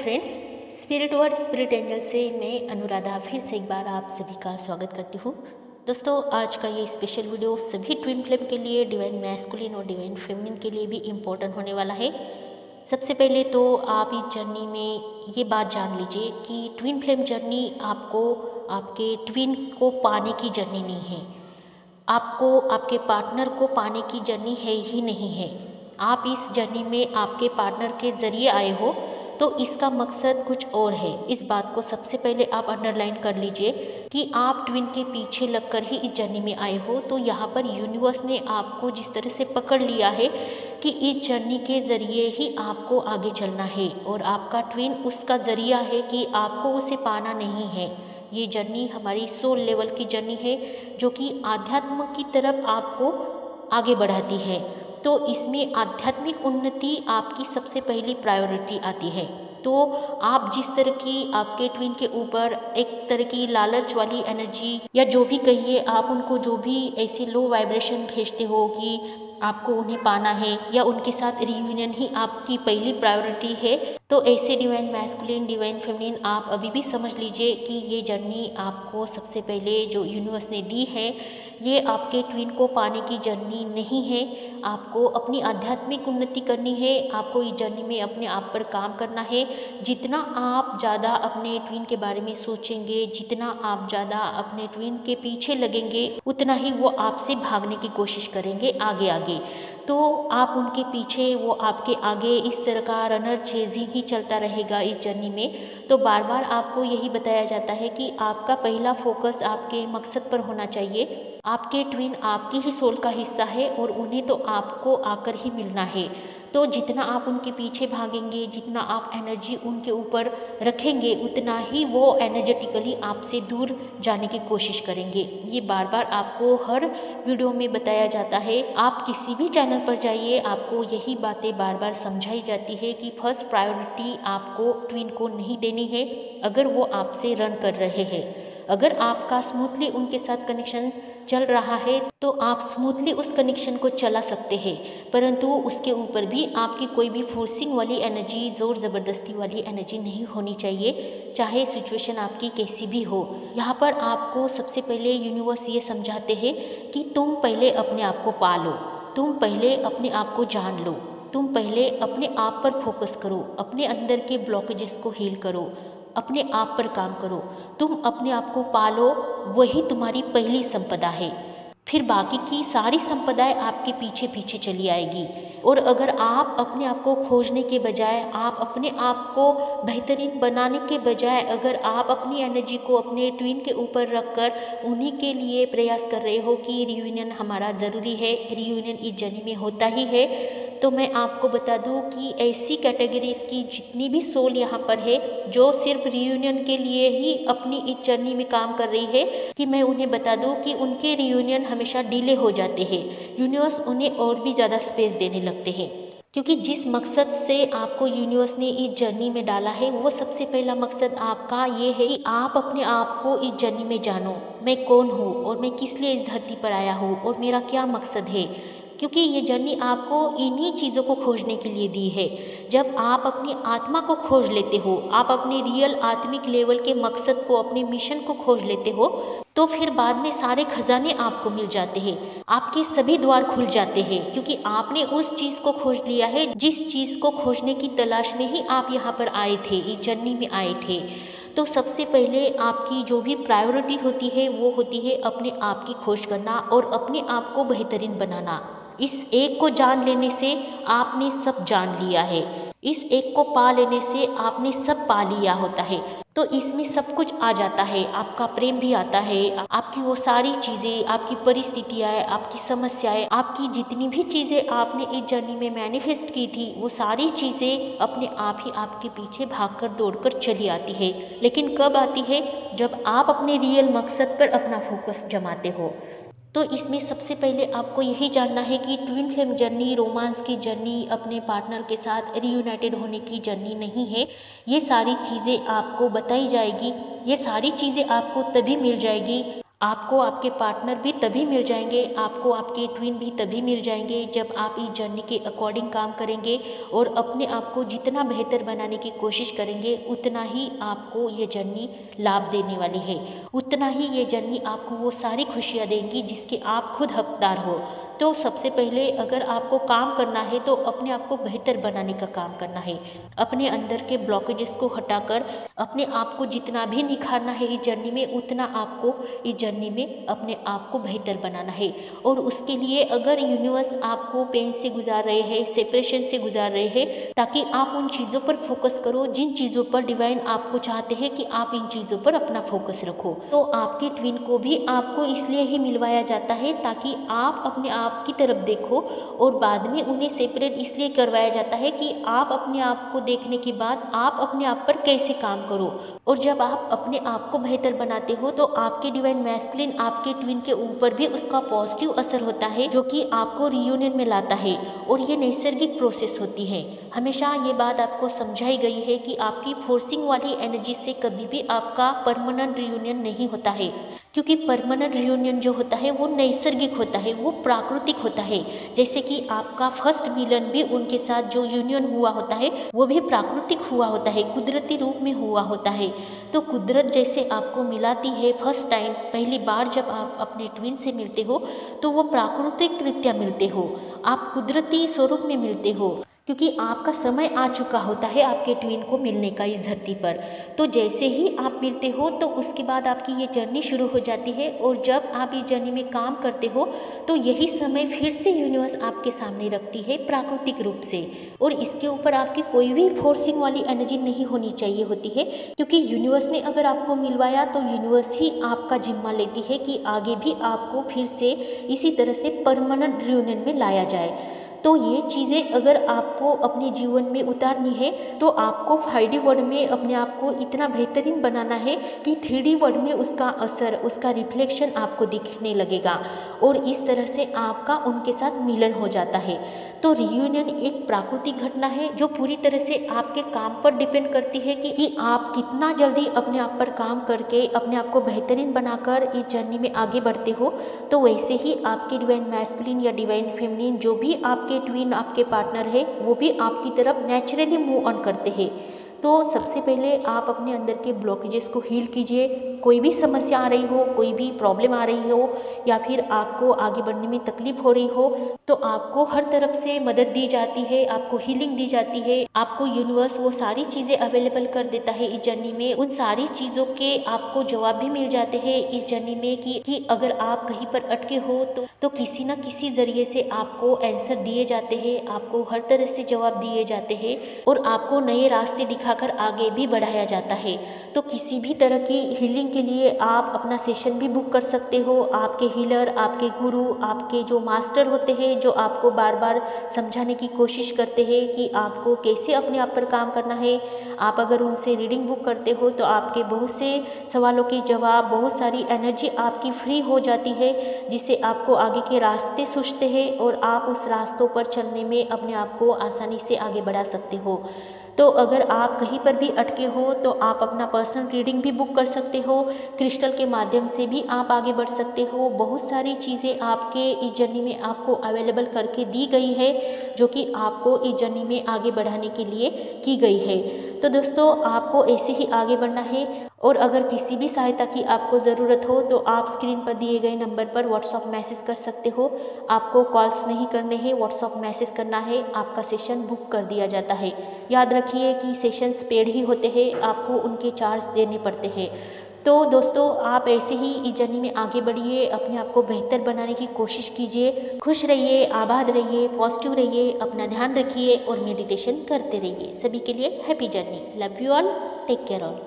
Friends, spirit word spirit angel से मैं अनुराधा फिर से एक बार आप सभी का स्वागत करती हूँ। दोस्तों, आज का ये स्पेशल वीडियो सभी ट्विन फ्लेम के लिए, डिवाइन मैस्कुलिन और डिवाइन फेमिनिन के लिए भी इम्पोर्टेंट होने वाला है। सबसे पहले तो आप इस जर्नी में ये बात जान लीजिए कि ट्विन फ्लेम जर्नी आपको आपके ट्विन को पाने की जर्नी नहीं है। आपको आपके पार्टनर को पाने की जर्नी है ही नहीं है। आप इस जर्नी में आपके पार्टनर के ज़रिए आए हो, तो इसका मकसद कुछ और है। इस बात को सबसे पहले आप अंडरलाइन कर लीजिए कि आप ट्विन के पीछे लगकर ही इस जर्नी में आए हो। तो यहाँ पर यूनिवर्स ने आपको जिस तरह से पकड़ लिया है कि इस जर्नी के ज़रिए ही आपको आगे चलना है, और आपका ट्विन उसका ज़रिया है कि आपको उसे पाना नहीं है। ये जर्नी हमारी सोल लेवल की जर्नी है, जो कि आध्यात्म की तरफ आपको आगे बढ़ाती है। तो इसमें आध्यात्मिक उन्नति आपकी सबसे पहली प्रायोरिटी आती है। तो आप जिस तरह की आपके ट्विन के ऊपर एक तरह की लालच वाली एनर्जी, या जो भी कहिए, आप उनको जो भी ऐसे लो वाइब्रेशन भेजते हो कि आपको उन्हें पाना है या उनके साथ रियूनियन ही आपकी पहली प्रायोरिटी है, तो ऐसे डिवाइन मैस्कुलिन डिवाइन फेमिनिन आप अभी भी समझ लीजिए कि ये जर्नी आपको सबसे पहले जो यूनिवर्स ने दी है, ये आपके ट्विन को पाने की जर्नी नहीं है। आपको अपनी आध्यात्मिक उन्नति करनी है। आपको इस जर्नी में अपने आप पर काम करना है। जितना आप ज़्यादा अपने ट्विन के बारे में सोचेंगे, जितना आप ज़्यादा अपने ट्विन के पीछे लगेंगे, उतना ही वो आपसे भागने की कोशिश करेंगे आगे आगे। तो आप उनके पीछे, वो आपके आगे, इस तरह का रनर चेजिंग ही चलता रहेगा इस जर्नी में। तो बार बार आपको यही बताया जाता है कि आपका पहला फोकस आपके मकसद पर होना चाहिए। आपके ट्विन आपकी ही सोल का हिस्सा है और उन्हें तो आपको आकर ही मिलना है। तो जितना आप उनके पीछे भागेंगे, जितना आप एनर्जी उनके ऊपर रखेंगे, उतना ही वो एनर्जेटिकली आपसे दूर जाने की कोशिश करेंगे। ये बार बार आपको हर वीडियो में बताया जाता है। आप किसी भी चैनल पर जाइए, आपको यही बातें बार बार समझाई जाती है कि फर्स्ट प्रायोरिटी आपको ट्विन को नहीं देनी है अगर वो आपसे रन कर रहे हैं। अगर आपका स्मूथली उनके साथ कनेक्शन चल रहा है, तो आप स्मूथली उस कनेक्शन को चला सकते हैं, परंतु उसके ऊपर भी आपकी कोई भी फोर्सिंग वाली एनर्जी, ज़ोर ज़बरदस्ती वाली एनर्जी नहीं होनी चाहिए, चाहे सिचुएशन आपकी कैसी भी हो। यहाँ पर आपको सबसे पहले यूनिवर्स ये समझाते हैं कि तुम पहले अपने आप को पालो, तुम पहले अपने आप को जान लो, तुम पहले अपने आप पर फोकस करो, अपने अंदर के ब्लॉकेजेस को हील करो, अपने आप पर काम करो। तुम अपने आप को पालो, वही तुम्हारी पहली संपदा है। फिर बाकी की सारी संपदाएं आपके पीछे पीछे चली आएगी। और अगर आप अपने आप को खोजने के बजाय, आप अपने आप को बेहतरीन बनाने के बजाय, अगर आप अपनी एनर्जी को अपने ट्विन के ऊपर रखकर उन्हीं के लिए प्रयास कर रहे हो कि रियूनियन हमारा ज़रूरी है, रियूनियन इस जर्नी में होता ही है, तो मैं आपको बता दूं कि ऐसी कैटेगरीज की जितनी भी सोल यहाँ पर है, जो सिर्फ रियूनियन के लिए ही अपनी इस जर्नी में काम कर रही है, कि मैं उन्हें बता दूं कि उनके रियूनियन हमेशा डिले हो जाते हैं। यूनिवर्स उन्हें और भी ज़्यादा स्पेस देने लगते हैं, क्योंकि जिस मकसद से आपको यूनिवर्स ने इस जर्नी में डाला है, वो सबसे पहला मकसद आपका ये है कि आप अपने आप को इस जर्नी में जानो। मैं कौन हूँ और मैं किस लिए इस धरती पर आया हूँ और मेरा क्या मकसद है, क्योंकि ये जर्नी आपको इन्हीं चीज़ों को खोजने के लिए दी है। जब आप अपनी आत्मा को खोज लेते हो, आप अपने रियल आत्मिक लेवल के मकसद को, अपने मिशन को खोज लेते हो, तो फिर बाद में सारे खजाने आपको मिल जाते हैं, आपके सभी द्वार खुल जाते हैं, क्योंकि आपने उस चीज़ को खोज लिया है जिस चीज़ को खोजने की तलाश में ही आप यहाँ पर आए थे, इस जर्नी में आए थे। तो सबसे पहले आपकी जो भी प्रायोरिटी होती है, वो होती है अपने आप की खोज करना और अपने आप को बेहतरीन बनाना। इस एक को जान लेने से आपने सब जान लिया है। इस एक को पा लेने से आपने सब पा लिया होता है। तो इसमें सब कुछ आ जाता है, आपका प्रेम भी आता है, आपकी वो सारी चीज़ें, आपकी परिस्थितियाँ, आपकी समस्याएं, आपकी जितनी भी चीज़ें आपने इस जर्नी में मैनिफेस्ट की थी, वो सारी चीज़ें अपने आप ही आपके पीछे भागकर दौड़कर चली आती है। लेकिन कब आती है? जब आप अपने रियल मकसद पर अपना फोकस जमाते हो। तो इसमें सबसे पहले आपको यही जानना है कि ट्विन फ्लेम जर्नी रोमांस की जर्नी, अपने पार्टनर के साथ रीयूनाइटेड होने की जर्नी नहीं है। ये सारी चीज़ें आपको बताई जाएगी, ये सारी चीज़ें आपको तभी मिल जाएगी आपको आपके पार्टनर भी तभी मिल जाएंगे, आपको आपके ट्विन भी तभी मिल जाएंगे जब आप इस जर्नी के अकॉर्डिंग काम करेंगे और अपने आप को जितना बेहतर बनाने की कोशिश करेंगे उतना ही आपको ये जर्नी लाभ देने वाली है, उतना ही ये जर्नी आपको वो सारी खुशियाँ देंगी जिसके आप खुद हकदार हो। तो सबसे पहले अगर आपको काम करना है तो अपने आप को बेहतर बनाने का काम करना है, अपने अंदर के ब्लॉकेजेस को हटाकर अपने आप को जितना भी निखारना है इस जर्नी में, उतना आपको इस जर्नी में अपने आप को बेहतर बनाना है। और उसके लिए अगर यूनिवर्स आपको पेन से गुजार रहे हैं, सेपरेशन से गुजार रहे हैं, ताकि आप उन चीज़ों पर फोकस करो जिन चीज़ों पर डिवाइन आपको चाहते हैं कि आप इन चीज़ों पर अपना फोकस रखो। तो आपके ट्विन को भी आपको इसलिए ही मिलवाया जाता है ताकि आप अपने आप की तरफ देखो, और बाद में उन्हें सेपरेट इसलिए करवाया जाता है कि आप अपने आप को देखने के बाद आप अपने आप पर कैसे काम करो। और जब आप अपने आप को बेहतर बनाते हो तो आपके डिवाइन मैस्कुलिन आपके ट्विन के ऊपर भी उसका पॉजिटिव असर होता है, जो कि आपको रियूनियन में लाता है। और ये नैसर्गिक प्रोसेस होती है। हमेशा ये बात आपको समझाई गई है कि आपकी फोर्सिंग वाली एनर्जी से कभी भी आपका परमानेंट रियूनियन नहीं होता है, क्योंकि परमानेंट रियूनियन जो होता है वो नैसर्गिक होता है, वो प्राकृतिक होता है। जैसे कि आपका फर्स्ट मिलन भी उनके साथ जो यूनियन हुआ होता है वो भी प्राकृतिक हुआ होता है, कुदरती रूप में हुआ होता है। तो कुदरत जैसे आपको मिलाती है फर्स्ट टाइम, पहली बार जब आप अपने ट्विन से मिलते हो तो वो प्राकृतिक कृत्या मिलते हो, आप कुदरती स्वरूप में मिलते हो, क्योंकि आपका समय आ चुका होता है आपके ट्विन को मिलने का इस धरती पर। तो जैसे ही आप मिलते हो तो उसके बाद आपकी ये जर्नी शुरू हो जाती है। और जब आप इस जर्नी में काम करते हो तो यही समय फिर से यूनिवर्स आपके सामने रखती है प्राकृतिक रूप से, और इसके ऊपर आपकी कोई भी फोर्सिंग वाली एनर्जी नहीं होनी चाहिए होती है, क्योंकि यूनिवर्स ने अगर आपको मिलवाया तो यूनिवर्स ही आपका जिम्मा लेती है कि आगे भी आपको फिर से इसी तरह से परमानेंट रियूनियन में लाया जाए। तो ये चीज़ें अगर आपको अपने जीवन में उतारनी है तो आपको 5D वर्ल्ड में अपने आप को इतना बेहतरीन बनाना है कि 3D वर्ल्ड में उसका असर, उसका रिफ्लेक्शन आपको दिखने लगेगा, और इस तरह से आपका उनके साथ मिलन हो जाता है। तो रियूनियन एक प्राकृतिक घटना है जो पूरी तरह से आपके काम पर डिपेंड करती है कि आप कितना जल्दी अपने आप पर काम करके अपने आप को बेहतरीन बनाकर इस जर्नी में आगे बढ़ते हो। तो वैसे ही आपके डिवाइन मैस्कुलिन या डिवाइन फेमिनिन जो भी आपके ट्विन, आपके पार्टनर है, वो भी आपकी तरफ नेचुरली मूव ऑन करते हैं। तो सबसे पहले आप अपने अंदर के ब्लॉकेजेस को हील कीजिए। कोई भी समस्या आ रही हो, कोई भी प्रॉब्लम आ रही हो, या फिर आपको आगे बढ़ने में तकलीफ हो रही हो, तो आपको हर तरफ से मदद दी जाती है, आपको हीलिंग दी जाती है, आपको यूनिवर्स वो सारी चीज़ें अवेलेबल कर देता है इस जर्नी में। उन सारी चीज़ों के आपको जवाब भी मिल जाते हैं इस जर्नी में कि अगर आप कहीं पर अटके हो तो किसी न किसी ज़रिए से आपको आंसर दिए जाते हैं, आपको हर तरह से जवाब दिए जाते हैं, और आपको नए रास्ते दिखाकर आगे भी बढ़ाया जाता है। तो किसी भी तरह की हीलिंग के लिए आप अपना सेशन भी बुक कर सकते हो। आपके हीलर, आपके गुरु, आपके जो मास्टर होते हैं जो आपको बार बार समझाने की कोशिश करते हैं कि आपको कैसे अपने आप पर काम करना है, आप अगर उनसे रीडिंग बुक करते हो तो आपके बहुत से सवालों के जवाब, बहुत सारी एनर्जी आपकी फ्री हो जाती है, जिससे आपको आगे के रास्ते सूझते हैं और आप उस रास्तों पर चलने में अपने आप को आसानी से आगे बढ़ा सकते हो। तो अगर आप कहीं पर भी अटके हो तो आप अपना पर्सनल रीडिंग भी बुक कर सकते हो, क्रिस्टल के माध्यम से भी आप आगे बढ़ सकते हो। बहुत सारी चीज़ें आपके इस जर्नी में आपको अवेलेबल करके दी गई है, जो कि आपको इस जर्नी में आगे बढ़ाने के लिए की गई है। तो दोस्तों, आपको ऐसे ही आगे बढ़ना है, और अगर किसी भी सहायता की आपको ज़रूरत हो तो आप स्क्रीन पर दिए गए नंबर पर व्हाट्सअप मैसेज कर सकते हो। आपको कॉल्स नहीं करने हैं, व्हाट्सअप मैसेज करना है, आपका सेशन बुक कर दिया जाता है। याद रखिए कि सेशंस पेड ही होते हैं, आपको उनके चार्ज देने पड़ते हैं। तो दोस्तों, आप ऐसे ही इस जर्नी में आगे बढ़िए, अपने आप को बेहतर बनाने की कोशिश कीजिए। खुश रहिए, आबाद रहिए, पॉजिटिव रहिए, अपना ध्यान रखिए और मेडिटेशन करते रहिए। सभी के लिए happy journey. Love you all, take care all.